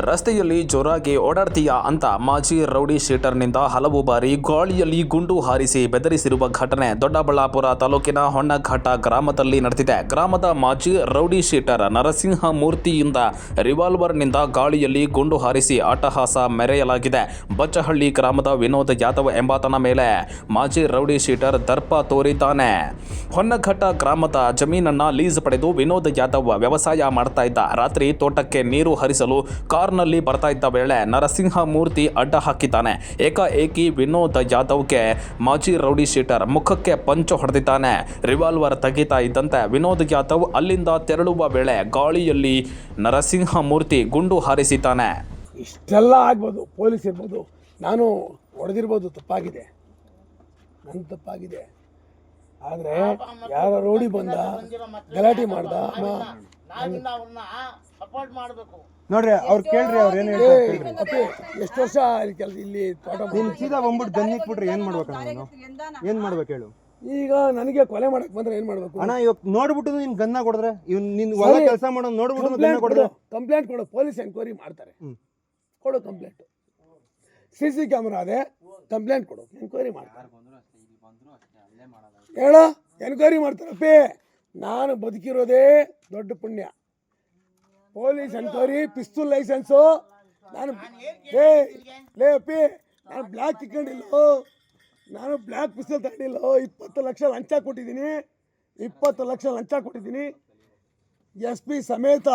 ರಸ್ತೆಯಲ್ಲಿ ಜೋರಾಗಿ ಓಡಾಡ್ತೀಯಾ ಅಂತ ಮಾಜಿ ರೌಡಿ ಶೀಟರ್ನಿಂದ ಹಲವು ಬಾರಿ ಗಾಳಿಯಲ್ಲಿ ಗುಂಡು ಹಾರಿಸಿ ಬೆದರಿಸಿರುವ ಘಟನೆ ದೊಡ್ಡಬಳ್ಳಾಪುರ ತಾಲೂಕಿನ ಹೊನ್ನಘಟ್ಟ ಗ್ರಾಮದಲ್ಲಿ ನಡೆದಿದೆ. ಗ್ರಾಮದ ಮಾಜಿ ರೌಡಿ ಶೀಟರ್ ನರಸಿಂಹಮೂರ್ತಿಯಿಂದ ರಿವಾಲ್ವರ್ನಿಂದ ಗಾಳಿಯಲ್ಲಿ ಗುಂಡು ಹಾರಿಸಿ ಅಟ್ಟಹಾಸ ಮೆರೆಯಲಾಗಿದೆ. ಬಚ್ಚಹಳ್ಳಿ ಗ್ರಾಮದ ವಿನೋದ್ ಯಾದವ್ ಎಂಬಾತನ ಮೇಲೆ ಮಾಜಿ ರೌಡಿ ಶೀಟರ್ ದರ್ಪ ತೋರಿದ್ದಾನೆ. ಹೊನ್ನಘಟ್ಟ ಗ್ರಾಮದ ಜಮೀನನ್ನ ಲೀಸ್ ಪಡೆದು ವಿನೋದ್ ಯಾದವ್ ವ್ಯವಸಾಯ ಮಾಡ್ತಾ ಇದ್ದ. ರಾತ್ರಿ ತೋಟಕ್ಕೆ ನೀರು ಹರಿಸಲು ಕಾರ್ನಲ್ಲಿ ಬರ್ತಾ ಇದ್ದ ವೇಳೆ ನರಸಿಂಹಮೂರ್ತಿ ಅಡ್ಡ ಹಾಕಿದ್ದಾನೆ. ಏಕಾಏಕಿ ವಿನೋದ್ ಯಾದವ್ಗೆ ಮಾಜಿ ರೌಡಿ ಶೀಟರ್ ಮುಖಕ್ಕೆ ಪಂಚು ಹೊಡೆದಿದ್ದಾನೆ. ರಿವಾಲ್ವರ್ ತೆಗಿತಾ ಇದ್ದಂತೆ ವಿನೋದ್ ಯಾದವ್ ಅಲ್ಲಿಂದ ತೆರಳುವ ವೇಳೆ ಗಾಳಿಯಲ್ಲಿ ನರಸಿಂಹಮೂರ್ತಿ ಗುಂಡು ಹಾರಿಸಿದ್ದಾನೆ. ಇಷ್ಟೆಲ್ಲ ಆಗ್ಬೋದು, ಪೊಲೀಸ್ ಇರ್ಬೋದು, ನಾನು ಹೊಡೆದಿರ್ಬೋದು, ತಪ್ಪಾಗಿದೆ, ನನ್ನ ತಪ್ಪಾಗಿದೆ. ಆದರೆ ಯಾರ ರೋಡಿ ಬಂದ ಗಲಾಟೆ ಮಾಡ್ದ ನೋಡ್ರಿ, ಅವ್ರು ಕೇಳ್ರಿ, ಅವ್ರು ಏನು ಹೇಳ್ತಾರೆ. ಎಷ್ಟು ವರ್ಷ ಇಲ್ಲಿ ತೋಟ ನೀನು ಸೀದಾ ಬಂದ್ಬಿಟ್ಟು ಗನ್ನಿಕ್ ಬಿಟ್ರೆ ಏನ್ ಮಾಡ್ಬೇಕು? ನಾನು ಏನ್ ಮಾಡ್ಬೇಕು ಹೇಳು? ಈಗ ನನಗೆ ಕೊಲೆ ಮಾಡಕ್ ಬಂದ್ರೆ ಏನ್ ಮಾಡ್ಬೇಕು? ಅಣ್ಣ, ಇವಾಗ ನೋಡ್ಬಿಟ್ಟು ನೀನ್ ಗನ್ನ ಕೊಡಿದ್ರೆ, ಇವ್ ನಿನ್ ಹೊಲ ಕೆಲಸ ಮಾಡೋ ನೋಡ್ಬಿಟ್ಟು ಗನ್ನ ಕೊಡಿದ್ರೆ ಕಂಪ್ಲೇಂಟ್ ಕೊಡು, ಪೊಲೀಸ್ ಎನ್ಕ್ವೈರಿ ಮಾಡ್ತಾರೆ. ಕೊಡು ಕಂಪ್ಲೇಂಟ್, CC ಕ್ಯಾಮ್ರಾ ಅದೇ, ಕಂಪ್ಲೇಂಟ್ ಕೊಡು, ಎನ್ಕ್ವೈರಿ ಮಾಡ್ತಾರೆ. ಹೇಳೋ, ಎನ್ಕ್ವೈರಿ ಮಾಡ್ತಾರಪ್ಪಿ. ನಾನು ಬದುಕಿರೋದೇ ದೊಡ್ಡ ಪುಣ್ಯ. ಪೊಲೀಸ್ ಎನ್ಕ್ವೈರಿ, ಪಿಸ್ತೂಲ್ ಲೈಸೆನ್ಸು ನಾನು ಅಪ್ಪಿ, ನಾನು ಬ್ಲ್ಯಾಕ್ ಇಟ್ಕೊಂಡಿಲ್ಲೋ, ನಾನು ಬ್ಲ್ಯಾಕ್ ಪಿಸ್ತೂಲ್ ತಗೊಂಡಿಲ್ಲೋ. 20 ಲಕ್ಷ ಲಂಚ ಕೊಟ್ಟಿದ್ದೀನಿ, 20 ಲಕ್ಷ ಲಂಚ ಕೊಟ್ಟಿದ್ದೀನಿ. SP ಸಮೇತ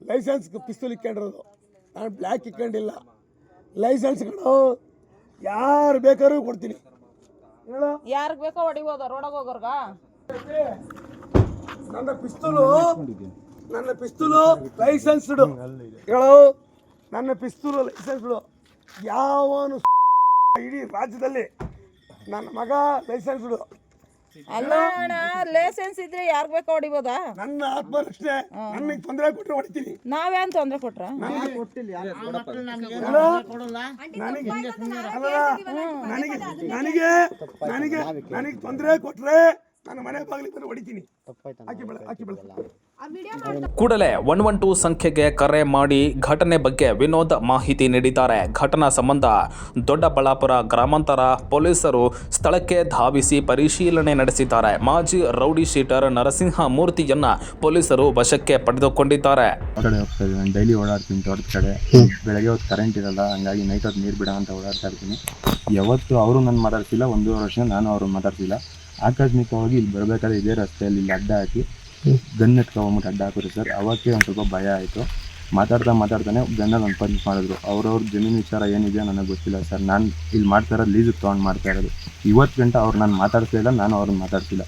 ಲೈಸೆನ್ಸ್ ಪಿಸ್ತೂಲ್ ಇಟ್ಕೊಂಡಿರೋದು, ನಾನು ಬ್ಲ್ಯಾಕ್ ಇಟ್ಕೊಂಡಿಲ್ಲ. ಲೈಸೆನ್ಸ್ಗಳು ಯಾರು ಬೇಕಾದ್ರೂ ಕೊಡ್ತೀನಿ. ಹೇಳೋ, ಯಾರಿಗೆ ಬೇಕೋ ಹೊಡಿಬೋದ ರೋಡಾಗ ಹೋಗೋರ್ಗ? ನನ್ನ ಪಿಸ್ತೂಲು ಲೈಸೆನ್ಸ್ಡು. ಹೇಳೋ, ನನ್ನ ಪಿಸ್ತೂಲು ಲೈಸೆನ್ಸ್ಡು. ಯಾವನು ಇಡೀ ರಾಜ್ಯದಲ್ಲಿ ನನ್ನ ಮಗ ಲೈಸೆನ್ಸ್ಡು. ಅಲ್ಲ ಅಣ್ಣ, ಲೈಸೆನ್ಸ್ ಇದ್ರೆ ಯಾರಿಗೆ ಬೇಕೋ ಹೊಡಿಬೋದಾ? ನನ್ನ ಆತ್ಮರಕ್ಷಣೆ, ನನಗೆ ತೊಂದರೆ ಕೊಟ್ಟರೆ ಹೊಡಿತೀನಿ. ನಾವೇನ್ ತೊಂದರೆ ಕೊಟ್ರ? ನನಗೆ ತೊಂದರೆ ಕೊಟ್ರೆ ನನ್ನ ಮನೆ ಬಾಗಿಲಿಗೆ ಬಂದು ಹೊಡಿತೀನಿ. ಕೂಡಲೇ 112 ಸಂಖ್ಯೆಗೆ ಕರೆ ಮಾಡಿ ಘಟನೆ ಬಗ್ಗೆ ವಿನೋದ್ ಮಾಹಿತಿ ನೀಡಿದ್ದಾರೆ. ಘಟನಾ ಸಂಬಂಧ ದೊಡ್ಡಬಳ್ಳಾಪುರ ಗ್ರಾಮಾಂತರ ಪೊಲೀಸರು ಸ್ಥಳಕ್ಕೆ ಧಾವಿಸಿ ಪರಿಶೀಲನೆ ನಡೆಸಿದ್ದಾರೆ. ಮಾಜಿ ರೌಡಿ ಶೀಟರ್ ನರಸಿಂಹಮೂರ್ತಿಯನ್ನ ಪೊಲೀಸರು ವಶಕ್ಕೆ ಪಡೆದುಕೊಂಡಿದ್ದಾರೆ. ನಾನು ಡೈಲಿ ಓಡಾಡ್ತೀನಿ ತೋಟದ ಕಡೆ. ಬೆಳಗ್ಗೆ ಹೊತ್ತು ಕರೆಂಟ್ ಇರಲ್ಲ, ಹಂಗಾಗಿ ನೈಟ್ ಹೊತ್ತು ನೀರು ಬಿಡ ಅಂತ ಓಡಾಡ್ತಾ ಇರ್ತೀನಿ. ಯಾವತ್ತು ಅವರು ನನ್ನ ಮಾತಾಡ್ತಿಲ್ಲ, 1.5 ವರ್ಷ ನಾನು ಅವ್ರನ್ನ ಮಾತಾಡ್ತಿಲ್ಲ. ಆಕಸ್ಮಿಕವಾಗಿ ಇಲ್ಲಿ ಬರಬೇಕಾದ್ರೆ ಇದೇ ರಸ್ತೆಯಲ್ಲಿ ಇಲ್ಲಿ ಅಡ್ಡ ಹಾಕಿ ಗನ್ ಎತ್ಕೊಂಡ್ಬಿಟ್ಟು ಅಡ್ಡ ಹಾಕಿದ್ರು ಸರ್. ಅವಕ್ಕೆ ಒಂದು ಸ್ವಲ್ಪ ಭಯ ಆಯಿತು. ಮಾತಾಡ್ತಾನೆ ಗನ್ನಲ್ಲಿ ಒಂದು ಪಂಚ್ ಮಾಡಿದ್ರು. ಅವ್ರವ್ರ ಜಮೀನು ವಿಚಾರ ಏನಿದೆಯೋ ನನಗೆ ಗೊತ್ತಿಲ್ಲ ಸರ್. ನಾನು ಇಲ್ಲಿ ಮಾಡ್ತಾ ಇರೋದು ಲೀಸಿಗೆ ತೊಗೊಂಡು ಮಾಡ್ತಾ ಇರೋದು. ಇವತ್ತು ಗಂಟೆ ಅವ್ರು ನಾನು ಮಾತಾಡ್ತಿಲ್ಲ, ನಾನು ಅವ್ರನ್ನ ಮಾತಾಡ್ತಿಲ್ಲ.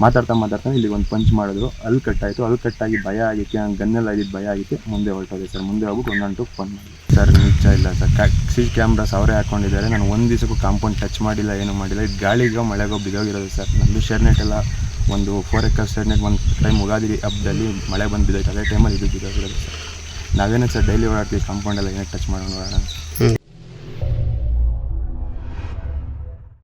ಮಾತಾಡ್ತಾನೆ ಇಲ್ಲಿ ಒಂದು ಪಂಚ್ ಮಾಡಿದ್ರು. ಅಲ್ಲಿ ಕಟ್ಟಾಯಿತು. ಅಲ್ಲಿ ಕಟ್ಟಾಗಿ ಭಯ ಆಗಿತ್ತು, ನಾನು ಗನ್ನೆಲ್ಲ ಆಗಿದ್ದು ಭಯ ಆಗಿತ್ತು. ಮುಂದೆ ಹೊರಟೋದೆ ಸರ್. ಮುಂದೆ ಹೋಗ್ಬಿಟ್ಟು 112 ಫೋನ್ ಮಾಡಿ ಸರ್. ನಿಜ ಇಲ್ಲ ಸರ್, CC ಕ್ಯಾಮ್ರಾಸ್ ಅವರೇ ಹಾಕ್ಕೊಂಡಿದ್ದಾರೆ. ನಾನು ಒಂದು ದಿವಸಕ್ಕೂ ಕಾಂಪೌಂಡ್ ಟಚ್ ಮಾಡಿಲ್ಲ, ಏನೂ ಮಾಡಿಲ್ಲ. ಇದು ಗಾಳಿಗೋ ಮಳೆಗೋ ಬಿದ್ದೋಗಿರೋದು ಸರ್. ನಮ್ಮದು ಶೇರ್ನೆಟ್ ಎಲ್ಲ ಒಂದು 4 ಎಕರ್ ಶೇರ್ನೆಟ್ ಒಂದು ಟೈಮ್ ಉಗಾದಿ ಹಬ್ಬದಲ್ಲಿ ಮಳೆ ಬಂದು ಬಿದ್ದೋಯ್ತು. ಅದೇ ಟೈಮಲ್ಲಿ ಇದು ಬಿದ್ದೋಗಿರೋದು ಸರ್. ನಾವೇನೇ ಸರ್ ಡೈಲಿ ಓಡಾಡ್ತೀವಿ, ಕಾಂಪೌಂಡೆಲ್ಲ ಏನೇ ಟಚ್ ಮಾಡೋಣ.